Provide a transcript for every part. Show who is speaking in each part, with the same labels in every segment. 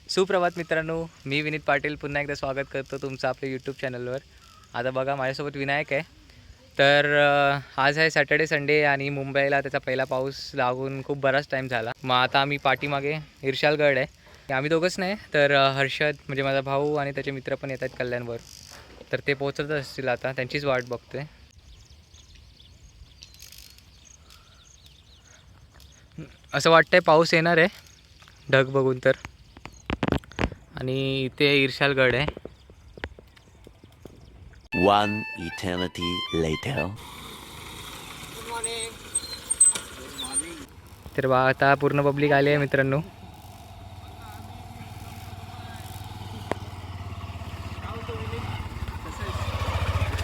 Speaker 1: सुप्रभात मित्रांनो, मी विनीत पाटील पुन्हा एकदा स्वागत करतो तुमचं आपल्या यूट्यूब चॅनलवर. आता बघा माझ्यासोबत विनायक आहे. तर आज आहे सॅटर्डे संडे आणि मुंबईला त्याचा पहिला पाऊस लागून खूप बराच टाईम झाला. मग आता आम्ही पाठीमागे इर्शालगड आहे. आम्ही दोघंच नाही तर हर्षद म्हणजे माझा भाऊ आणि त्याचे मित्र पण येत आहेत कल्याणवर. तर ते पोहोचत असतील, आता त्यांचीच वाट बघतोय. असं वाटतंय पाऊस येणार आहे ढग बघून तर. आणि इथे इर्शालगड आहे.
Speaker 2: One eternity later.
Speaker 1: तर बा आता पूर्ण पब्लिक आली आहे मित्रांनो.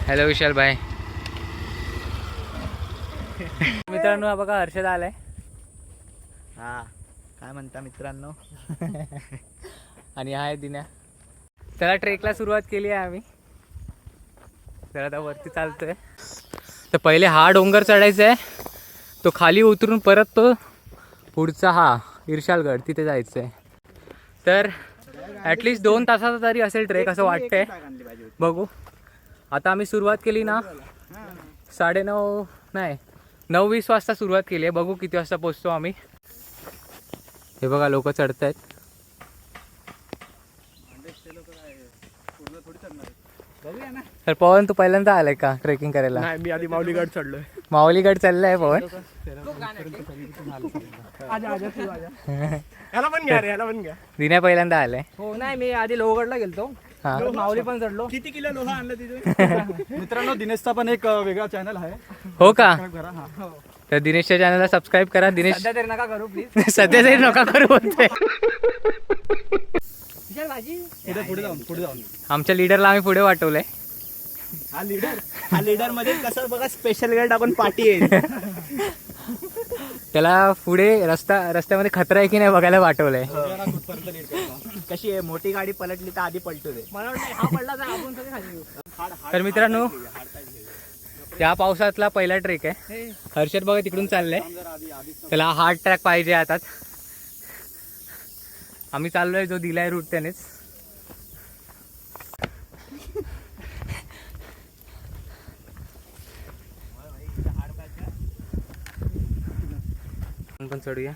Speaker 1: हॅलो विशाल भाई. मित्रांनो हा बघा हर्षद आलाय.
Speaker 3: हा काय म्हणता मित्रांनो.
Speaker 1: आणि हा आहे दिन्या. त्याला ट्रेकला सुरुवात केली आहे आम्ही. तर आता वरती चालतोय. तर पहिले हा डोंगर चढायचा आहे, तो खाली उतरून परत तो पुढचा हा इर्शालगड तिथे जायचं आहे. तर ॲटलिस्ट 2 तासाचा तरी असेल ट्रेक असं वाटतंय. बघू. आता आम्ही सुरुवात केली ना 9:30 नाही 9:20 वाजता सुरुवात केली आहे. बघू किती वाजता पोचतो आम्ही. हे बघा लोक चढत आहेत. तर पवन तू पहिल्यांदा आलाय का ट्रेकिंग करायला?
Speaker 3: नाही, मी आधी माऊलीगड चढलोय.
Speaker 1: माऊलीगड चाललाय पवन.
Speaker 3: ह्याला पण घ्या रे, ह्याला पण घ्या.
Speaker 1: दिन्या पहिल्यांदा आलाय.
Speaker 4: हो नाही, मी आधी लोहगडला गेलतो.
Speaker 1: हा
Speaker 4: माऊली पण चढलो.
Speaker 3: किती किलो लोहा आणलं तिथे? मित्रांनो दिनेशचा पण एक वेगळा चॅनल आहे.
Speaker 1: हो का?
Speaker 3: करा. हा.
Speaker 1: तर दिनेशच्या चॅनलला सबस्क्राईब करा. दिनेश
Speaker 4: सध्या तरी नका करू प्लीज.
Speaker 1: सध्या तरी नका करू बोलते.
Speaker 4: भाजी
Speaker 3: पुढे जाऊन
Speaker 1: आमच्या लीडरला आम्ही पुढे वाटवलंय.
Speaker 3: हा लीडर मध्ये कसं बघा स्पेशल गाईड टाकून पाठी येईल.
Speaker 1: त्याला पुढे रस्त्यामध्ये खतरा आहे की नाही बघायला वाटवलंय.
Speaker 3: कशी आहे, मोठी गाडी पलटली तर आधी पलटू दे.
Speaker 4: मला वाटतं हा पडला तर आपण सगळे खाली येऊ.
Speaker 1: तर मित्रांनो या पावसातला पहिला ट्रेक आहे. हर्षद बघा तिकडून चाललंय. त्याला हार्ड ट्रॅक पाहिजे आता. आम्ही चाललोय जो दिलाय रूट त्यानेच. पण चढूया.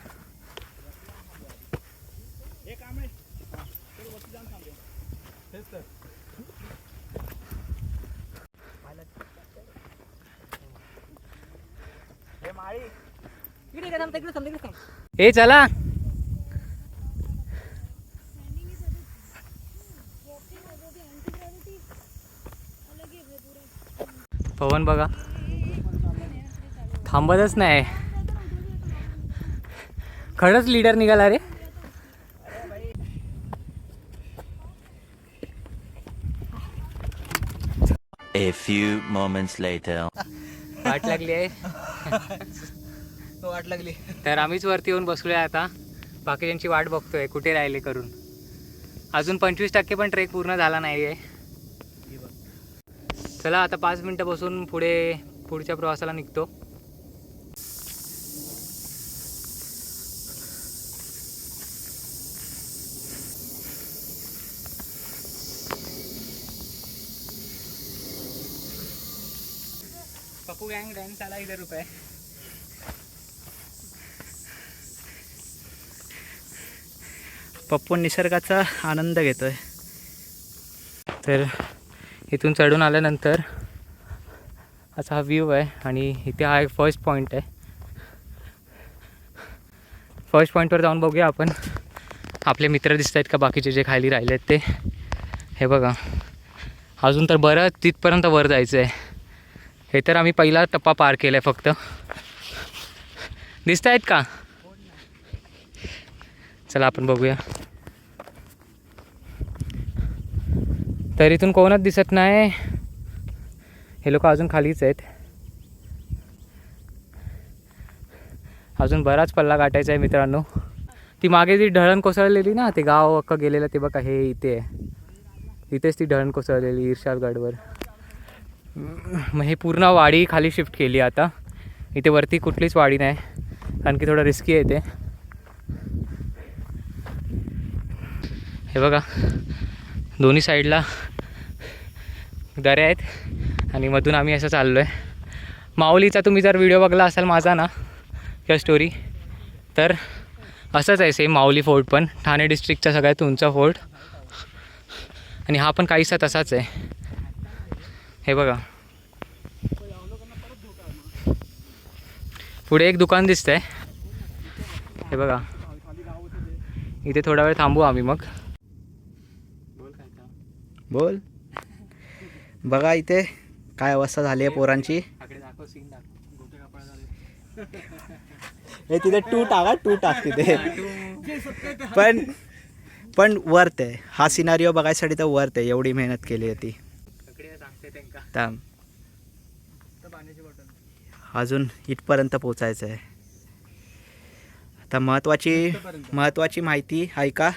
Speaker 4: इकडे थांब, तिकडे थांब, तिकडे थांब.
Speaker 1: ए चला. पवन बघा थांबतच नाही. खरंच लीडर निघाला रे.
Speaker 2: A few moments later.
Speaker 1: वाट लागली आहे.
Speaker 3: वाट लागली.
Speaker 1: तर आम्हीच वरती येऊन बसलोय आता. बाकीच्यांची वाट बघतोय कुठे राहिले करून. अजून 25% पण ट्रेक पूर्ण झाला नाही आहे. चला आता 5 मिनटं बसून पुढच्या प्रवासाला निघतो. पप्पू गँग डान्स आला इधर रुपये.
Speaker 3: पप्पू निसर्गाचा आनंद घेतोय.
Speaker 1: तर इथून चढून आल्यानंतर असा हा व्ह्यू आहे. आणि इथे हा एक फर्स्ट पॉईंट आहे. फर्स्ट पॉईंटवर जाऊन बघूया आपण आपले मित्र दिसत आहेत का बाकीचे जे खाली राहिले आहेत ते. हे बघा अजून तर बरं तिथपर्यंत वर जायचं आहे. हे तर आम्ही पहिला टप्पा पार केला आहे फक्त. दिसत आहेत का? चला आपण बघूया. तर इथून कोणच दिसत नाही. हे लोक अजून खालीच आहेत. अजून बराच पल्ला गाठायचा आहे मित्रांनो. ती मागे जी ढळण कोसळलेली ना, ते गाव अख्खं गेलेलं ते बघा. हे इथे आहे. इथेच ती ढळण कोसळलेली इर्शालगडवर. मग हे पूर्ण वाडी खाली शिफ्ट केली आता. इथे वरती कुठलीच वाडी नाही कारण की थोडं रिस्की आहे ते. हे बघा दोन्ही साईडला दऱ्या आहेत आणि मधून आम्ही असं चाललो आहे. माऊलीचा तुम्ही जर व्हिडिओ बघला असाल माझा ना किंवा स्टोरी, तर असंच आहे सेम माऊली फोर्ट पण ठाणे डिस्ट्रिक्टचा सगळ्यात उंच फोर्ट. आणि हा पण काहीसा तसाच आहे. हे बघा पुढे एक दुकान दिसतंय. हे बघा इथे थोडा वेळ थांबू आम्ही मग.
Speaker 3: बोल. बघा इथे काय अवस्था झाली आहे पोरांची. हे तिथे टू टाक तिथे. पण वर्थ आहे हा सिनारिओ बघायसाठी, तर वर्थ आहे. एवढी मेहनत केली आहे ती. थांब. अजून इथपर्यंत पोचायचं आहे. आता महत्वाची माहिती ऐका.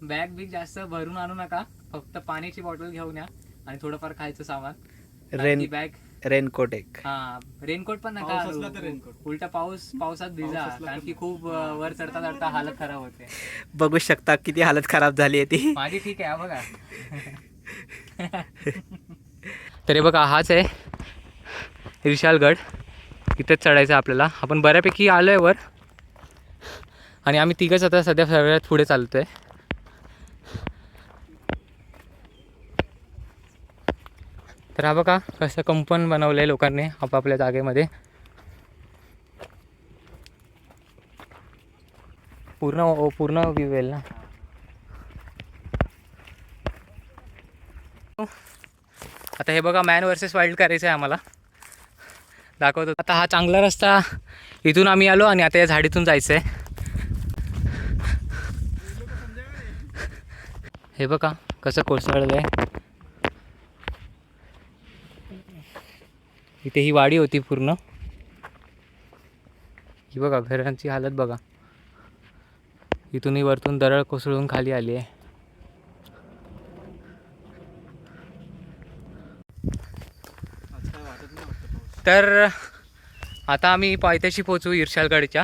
Speaker 1: बॅग बिग जास्त भरून आणू नका, फक्त पाण्याची बॉटल घेऊन या आणि थोडंफार खायचं सामान.
Speaker 3: रेनकोट एक.
Speaker 1: हा रेनकोट पण नका, उलटा पावसात भिजा, कारण की खूप वर चढता चढता हालत खराब होते.
Speaker 3: बघू शकता किती हालत खराब झाली आहे ती.
Speaker 1: माझी ठीक आहे बघा. तरी बघा हाच आहे विशालगड. इथेच चढायचं आपल्याला. आपण बऱ्यापैकी आलोय वर आणि आम्ही तिघंच आता सध्या सगळ्यात पुढे चालतोय. तर हा बघा कसं कंपन बनवलं आहे लोकांनी आपापल्या जागेमध्ये. पूर्ण व्ह्यू येईल ना. आता हे बघा मॅन वर्सेस वाईल्ड करायचं आहे आम्हाला. दाखवतो. आता हा चांगला रस्ता इथून आम्ही आलो आणि आता या झाडीतून जायचं आहे. हे बघा कसं कोसळलं आहे. इथे ही वाडी होती पूर्ण. ही बघा घरांची हालत बघा. इथूनही वरतून दरड कोसळून खाली आली आहे. तर आता आम्ही पायथ्याशी पोचू इर्शालगडच्या.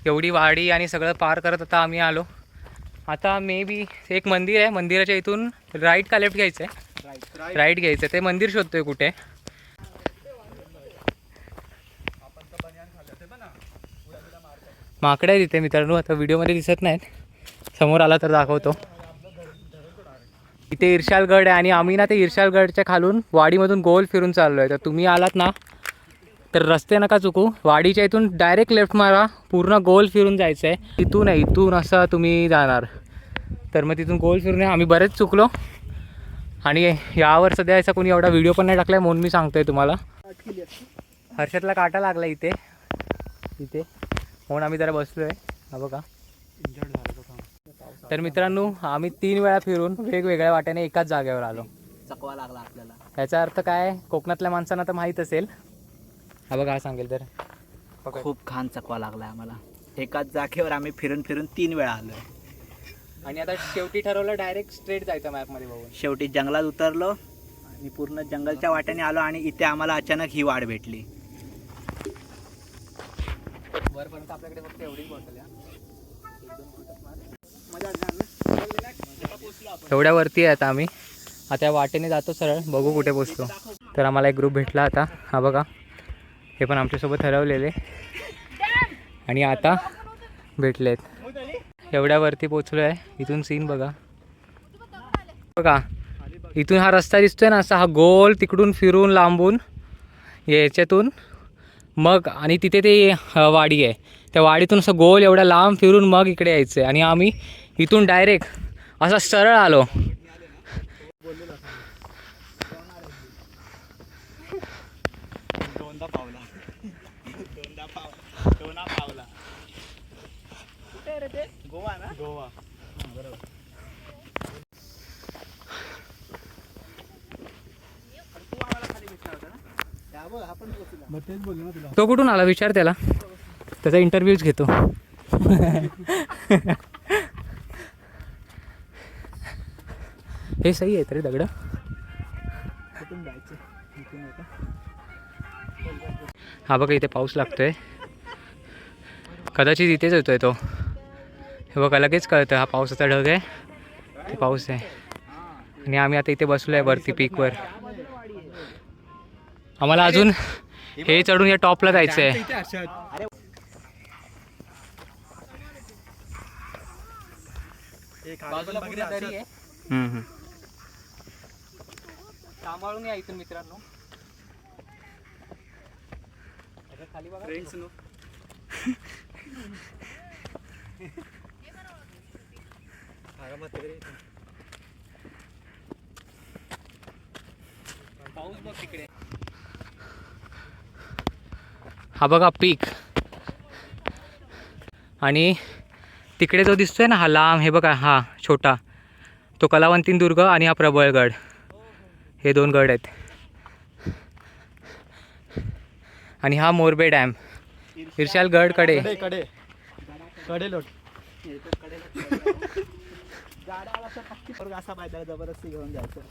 Speaker 1: एवढी वाडी आणि सगळं पार करत आता आम्ही आलो. आता मे बी एक मंदिर आहे, मंदिराच्या इथून राईट का लेफ्ट घ्यायचं आहे. राईट घ्यायचं आहे. ते मंदिर शोधतोय कुठे. माकडे आहे तिथे मित्रांनो. आता व्हिडिओमध्ये दिसत नाहीत, समोर आला तर दाखवतो. इथे इर्शालगड आहे आणि आम्ही ना ते इर्शालगडच्या खालून वाडीमधून गोल फिरून चाललो आहे. तर तुम्ही आलात ना तर रस्ते नका चुकू. वाडीच्या इथून डायरेक्ट लेफ्ट मारा, पूर्ण गोल फिरून जायचं आहे. इथून आहे, इथून असं तुम्ही जाणार. तर मग तिथून गोल फिरून आम्ही बरेच चुकलो. आणि यावर सध्या याचा कोणी एवढा व्हिडिओ पण नाही टाकला आहे, म्हणून मी सांगतोय तुम्हाला. हर्षदला काटा लागला इथे म्हणून आम्ही जरा बसलो आहे. हा बघा. तर मित्रांनो आम्ही 3 वेळा फिरून वेगवेगळ्या वाट्याने एकाच जागेवर आलो.
Speaker 3: चकवा लागला आपल्याला.
Speaker 1: याचा अर्थ काय कोकणातल्या माणसांना तर माहीत असेल. हा बघा हा सांगेल तर.
Speaker 3: खूप घाण चकवा लागला आम्हाला. एकाच जागेवर आम्ही फिरून 3 वेळा आलोय.
Speaker 1: आणि आता शेवटी ठरवलं डायरेक्ट स्ट्रेट जायचं मॅपमध्ये बघून.
Speaker 3: शेवटी जंगलात उतरलो आणि पूर्ण जंगलच्या वाट्याने आलो आणि इथे आम्हाला अचानक ही वाट भेटली.
Speaker 1: वरपर्यंत आपल्याकडे फक्त एवढीच बॉटल आहे. एवढ्या वरती आहे आता आम्ही. आता या वाटेने जातो सरळ, बघू कुठे पोचतो. तर आम्हाला एक ग्रुप भेटला आता. हा बघा हे पण आमच्यासोबत ठरवलेले आणि आता भेटलेत. एवढ्या वरती पोचलो आहे. इथून सीन बघा. बघा इथून हा रस्ता दिसतोय ना असा, हा गोल तिकडून फिरून लांबून याच्यातून मग आणि तिथे ते वाडी आहे. त्या वाडीतून असं गोल एवढा लांब फिरून मग इकडे यायचं आहे. आणि आम्ही इथून डायरेक्ट असा सरळ आलो.
Speaker 3: गोवा ना. गोवा बरोबर.
Speaker 1: तो कुठून आला विचार त्याला, त्याचा इंटरव्ह्यूच घेतो. हे सही आहे तरी दगड. हा बघा इथे पाऊस लागतोय. कदाचित इथेच येतोय तो. हे बघा लगेच कळतं हा पावसाचा ढग आहे, ते पाऊस आहे. आणि आम्ही आता इथे बसलो आहे वरती पीकवर. आम्हाला अजून हे चढून या टॉपला जायचं आहे.
Speaker 4: बाजूला पूर्ण दरी आहे. सांभाळून या इथून मित्रांनो. खाली बघा. पाऊस बघ तिकडे.
Speaker 1: हा बघा पीक, आणि तिकडे जो दिसतोय ना हा लांब, हे बघा हा छोटा, तो कलावंतीन दुर्ग आणि हा प्रबळगड, हे 2 गड आहेत. आणि हा मोरबे डॅम इर्शाल गड कडे.
Speaker 3: असा पायदा जबरदस्ती घेऊन जायचं,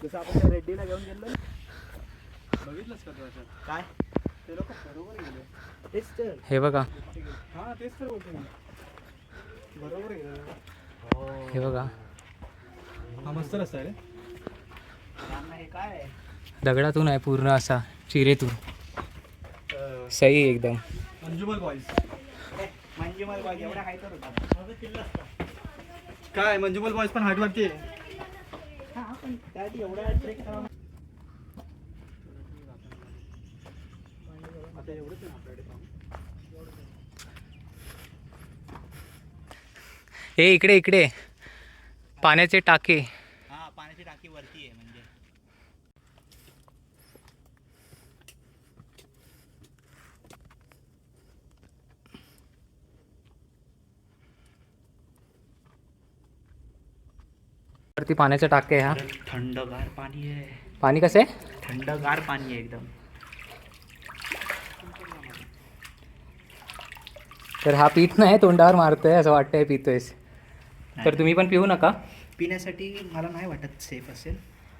Speaker 3: जसं आपण त्या रेड्डीला घेऊन गेलो. बघितलंच का तू असं काय ते लोक बरोबर गेले. तेच तर
Speaker 1: हे बघा,
Speaker 3: हा तेच तर बोलतो मी, बरोबर गेलं.
Speaker 1: हे बघा
Speaker 3: हा मस्त रस्ता आहे रे. हे काय आहे?
Speaker 1: दगडातून आहे पूर्ण असा, चिरेतून. सही एकदम.
Speaker 3: मंजुमल बॉईज. मंजुमल बॉईज एवढा हाईट होता काय? मंजुमल बॉईज पण हाईट वरती आहे. हा पण त्यासाठी एवढा ट्रेक करा. आता एवढंच आहे आपल्याकडे.
Speaker 1: हे इकडे इकडे पाण्याचे टाके.
Speaker 3: हा पाण्याची टाकी वरती आहे म्हणजे.
Speaker 1: वरती पाण्याचे टाके. हा
Speaker 3: थंडगार पाणी आहे.
Speaker 1: पाणी कसं आहे?
Speaker 3: थंडगार पाणी आहे एकदम.
Speaker 1: तर हा पित नाही, तोंडावर मारतोय असं वाटतंय पितोयस. तर तुम्ही पण पिऊ नका.
Speaker 3: पिण्यासाठी मला नाही वाटत सेफ असेल.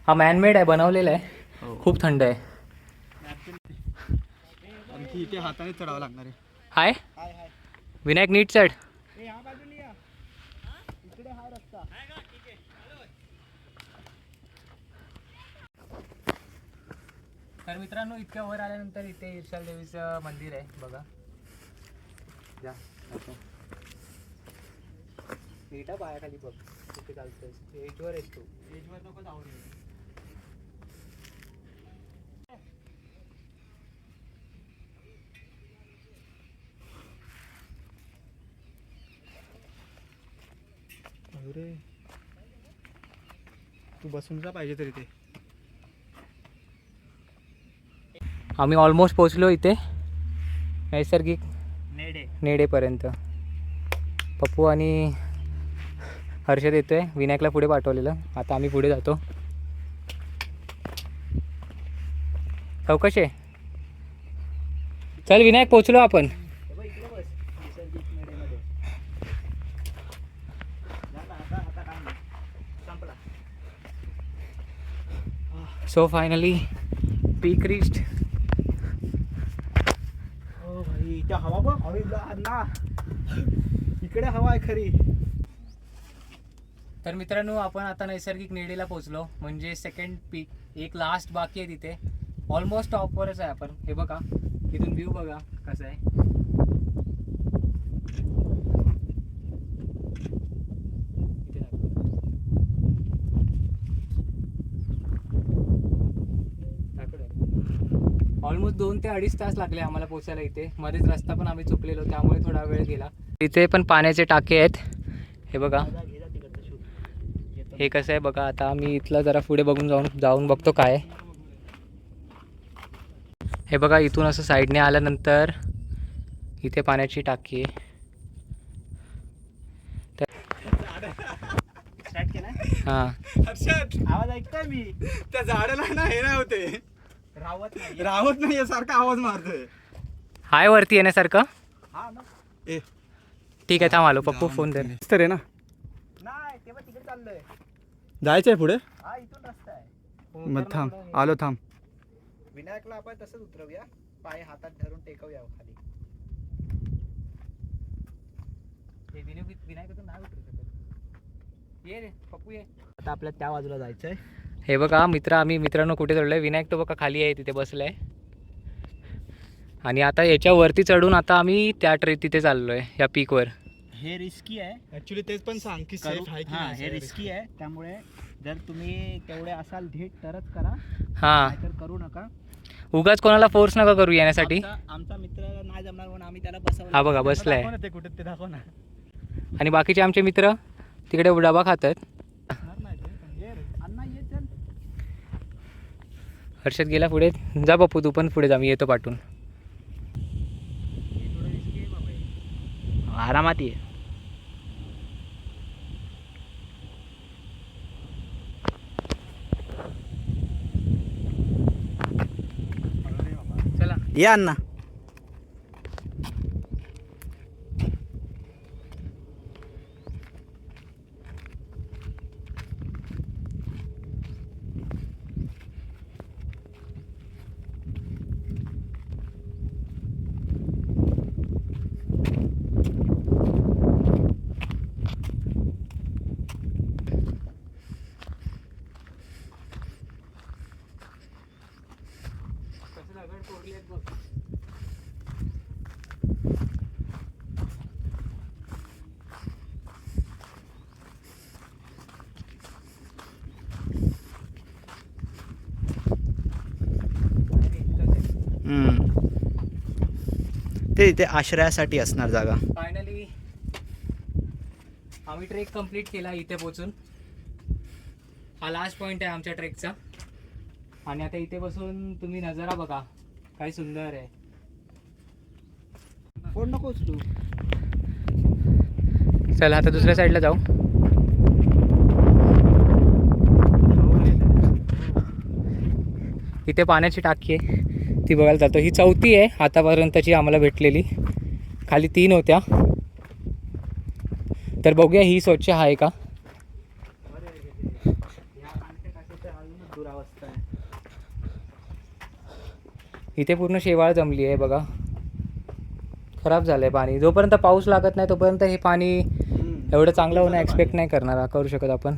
Speaker 1: हा मॅनमेड आहे, बनवलेला आहे. खूप थंड आहे.
Speaker 3: आणखी इथे हाताने चढावं लागणार आहे.
Speaker 1: हाय विनायक, नीट चढ. तर मित्रांनो, इतक्या वर आल्यानंतर इथे इर्शाल देवीचं मंदिर आहे बघा. जा नीटा पायाखाली बघ कुठे चालतोय. एजवर आहेस तू, एजवर नको जाऊ.
Speaker 3: अरे तू बसून जा पाहिजे तरी ते.
Speaker 1: आम्ही ऑलमोस्ट पोचलो इथे नैसर्गिक नेडेपर्यंत. पप्पू आणि हर्षद येतोय, विनायकला पुढे पाठवलेलं. आता आम्ही पुढे जातो. चौकशी आहे. चल विनायक, पोचलो आपण. सो फायनली पीक रिच्ड.
Speaker 3: ओ भाई इथे हवा बघ. अण्णा इकडे हवा आहे खरी.
Speaker 1: तर मित्रांनो, आपण आता नैसर्गिक नेडेला पोचलो, म्हणजे सेकंड पीक. एक लास्ट बाकी आहे तिथे. ऑलमोस्ट टॉपवरच आहे आपण. हे बघा इथून व्ह्यू बघा कसं आहे. ऑलमोस्ट 2 ते 2.5 तास लागले आम्हाला पोचायला इथे. मध्येच रस्ता पण आम्ही चुकलेलो, त्यामुळे थोडा वेळ गेला. इथे पण पाण्याचे टाके आहेत. हे बघा हे कसं आहे बघा. आता आम्ही इथला जरा पुढे बघून जाऊन बघतो काय आहे. हे बघा इथून असं साईडने आल्यानंतर इथे पाण्याची टाकी आहे. हां
Speaker 3: आवाज ऐकतोय मी. त्या झाडाला ना हे नाही होते, रावत नाही सारखा आवाज मारतोय.
Speaker 1: हाय वरती येण्यासारखं.
Speaker 3: हा ना.
Speaker 1: ठीक आहे, थांब आलो. पप्पू फोन दे.
Speaker 3: तर आहे ना. नाही तेव्हा तिकडे चाललोय. जायचंय पुढे. हा इथून रस्ता आहे. मग थांब, आलो थांब. विनायकला आपण तसंच उतरवूया, पाय हातात धरून टेकवूया खाली.
Speaker 1: विनायकाचं नाव उतरू शकत. ये रे पप्पू ये.
Speaker 3: आता आपल्याला त्या बाजूला जायचं आहे.
Speaker 1: हे बघा आम्ही मित्रांनो कुठे चढलोय. विनायक तो बघा खाली आहे तिथे बसलाय. आणि आता याच्यावरती चढून आता आम्ही त्या तिथे चाललोय या पीकवर.
Speaker 3: हे रिस्की आहे
Speaker 5: ऍक्च्युली तेच पण सांग की सेफ आहे की
Speaker 3: हां,
Speaker 5: नाही.
Speaker 3: हे रिस्की आहे. त्यामुळे जर तुम्ही तेवढे असाल धीट तरच करा,
Speaker 1: हां
Speaker 3: नाहीतर करू नका.
Speaker 1: उगाच कोणाला फोर्स नका करू येण्यासाठी.
Speaker 3: आमचा मित्र नाही जमणार म्हणून आम्ही त्याला बसवलं.
Speaker 1: हा बघा बसलाय.
Speaker 5: दाखव ना ते कुठे ते दाखव ना.
Speaker 1: आणि बाकीचे आमचे मित्र तिकडे डबा खातात.
Speaker 3: अण्णा ये चल.
Speaker 1: हर्षद गेला पुढे. जा बापू तू पण पुढे जा, मी येतो पाठवून.
Speaker 3: आरामात ये.
Speaker 1: चला
Speaker 3: ये अण्णा. ते इथे आश्रयासाठी असणार जागा.
Speaker 1: फायनली आम्ही ट्रेक कंप्लीट केला इथे पोचून. हा लास्ट पॉइंट आहे आमच्या ट्रेकचा. आणि आता इथे बसून तुम्ही नजारा बघा काय सुंदर आहे.
Speaker 3: फोन नकोस तू.
Speaker 1: चला आता दुसऱ्या साईडला जाऊ. इथे पाण्याची टाकी आहे ती बघायला जातो. ही 4थी आहे आतापर्यंतची आम्हाला भेटलेली. खाली 3 होत्या. तर बघूया ही स्वच्छ आहे का.
Speaker 3: दुरावस्था आहे.
Speaker 1: इथे पूर्ण शेवाळ जमली आहे बघा. खराब झालं आहे पाणी. जोपर्यंत पाऊस लागत नाही तोपर्यंत हे पाणी एवढं चांगलं होणं एक्सपेक्ट नाही करू शकत आपण.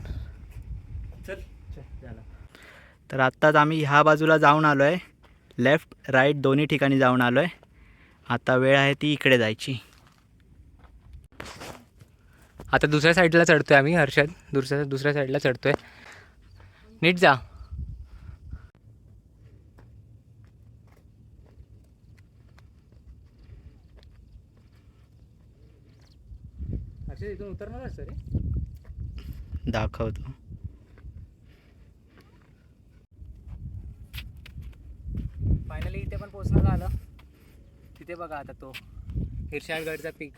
Speaker 3: तर आत्ताच आम्ही ह्या बाजूला जाऊन आलो आहे. लेफ्ट राईट दोन्ही ठिकाणी जाऊन आलो आहे. आता वेळ आहे ती इकडे जायची.
Speaker 1: आता दुसऱ्या साईडला चढतोय आम्ही. हर्षद दुसऱ्या साईडला चढतोय. नीट जा. हर्षद इथून उतरणार रे.
Speaker 3: दाखवतो.
Speaker 1: फायनली इथे पण पोहोचण्यात आलं. तिथे बघा आता तो हिरशाळगडचा पीक.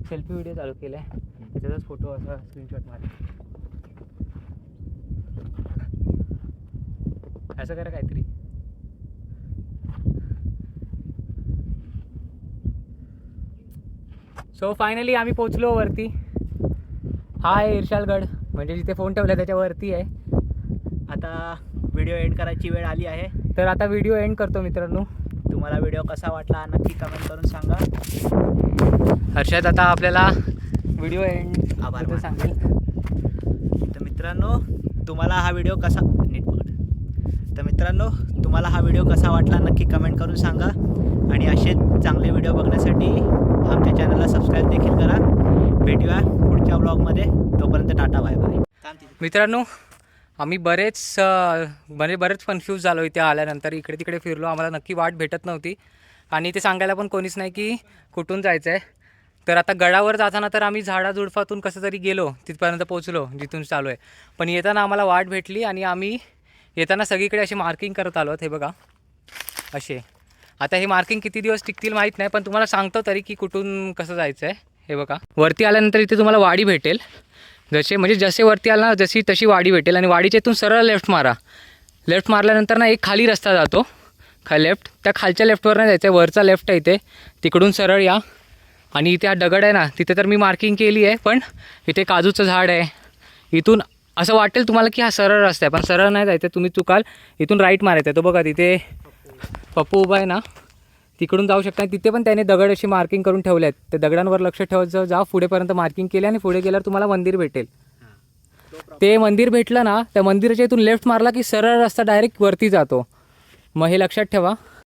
Speaker 1: सेल्फी व्हिडिओ चालू केलाय त्याचाच फोटो असा स्क्रीनशॉट मार. असं करा काहीतरी. सो फायनली आम्ही पोचलो वरती. हा आहे हिरशाळगड म्हणजे जिथे फोन ठेवला त्याच्यावरती आहे.
Speaker 3: आता व्हिडिओ एंड करायची वेळ आली आहे.
Speaker 1: तर आता व्हिडिओ एंड करतो मित्रांनो.
Speaker 3: तुम्हाला व्हिडिओ कसा वाटला नक्की कमेंट करून सांगा.
Speaker 1: हर्षद आता आपल्याला व्हिडिओ एंड
Speaker 3: आभार
Speaker 1: बद्दल सांगेल.
Speaker 3: तर मित्रांनो तुम्हाला हा व्हिडिओ कसा कसा वाटला नक्की कमेंट करून सांगा. आणि असे चांगले व्हिडिओ बघण्यासाठी आमच्या चॅनलला सबस्क्राईब देखील करा. भेटूया पुढच्या ब्लॉगमध्ये. तोपर्यंत टाटा बाय बाय.
Speaker 1: मित्रांनो आम्ही बरेच कन्फ्यूज झालो इथे आल्यानंतर. इकडे तिकडे फिरलो. आम्हाला नक्की वाट भेटत नव्हती आणि ते सांगायला पण कोणीच नाही की कुठून जायचं आहे. तर आता गडावर जाताना तर आम्ही झाडाझुडपातून कसं तरी गेलो तिथपर्यंत पोचलो जिथून चालू आहे. पण येताना आम्हाला वाट भेटली आणि आम्ही येताना सगळीकडे अशी मार्किंग करत आलो. हे बघा असे. आता हे मार्किंग किती दिवस टिकतील माहीत नाही पण तुम्हाला सांगतो तरी की कुठून कसं जायचं आहे. हे बघा वरती आल्यानंतर इथे तुम्हाला वाडी भेटेल. जसे वरती आला ना जशी तशी वाडी भेटेल. आणि वाडीच्या इथून सरळ लेफ्ट मारा. लेफ्ट मारल्यानंतर ना एक खाली रस्ता जातो लेफ्ट. त्या खालच्या लेफ्टवर नाही जायचं आहे. वरचा लेफ्ट आहे इथे. तिकडून सरळ या. आणि इथे हा दगड आहे ना तिथे तर मी मार्किंग केली आहे. पण इथे काजूचं झाड आहे. इथून असं वाटेल तुम्हाला की हा सरळ रस्ता आहे पण सरळ नाही जायचं. तुम्ही चुकाल. इथून राईट मारायचं आहे. तो बघा तिथे पप्पू उभा आहे ना तिकडून जाऊ शकता. तिथे पण त्याने दगड अशी मार्किंग करून ठेवले आहेत. त्या दगडांवर लक्ष ठेवायचं, जा पुढेपर्यंत मार्किंग केली आणि पुढे गेल्यावर तुम्हाला मंदिर भेटेल. ते मंदिर भेटलं ना, त्या मंदिराच्या इथून लेफ्ट मारला की सरळ रस्ता डायरेक्ट वरती जातो. मग हे लक्षात ठेवा.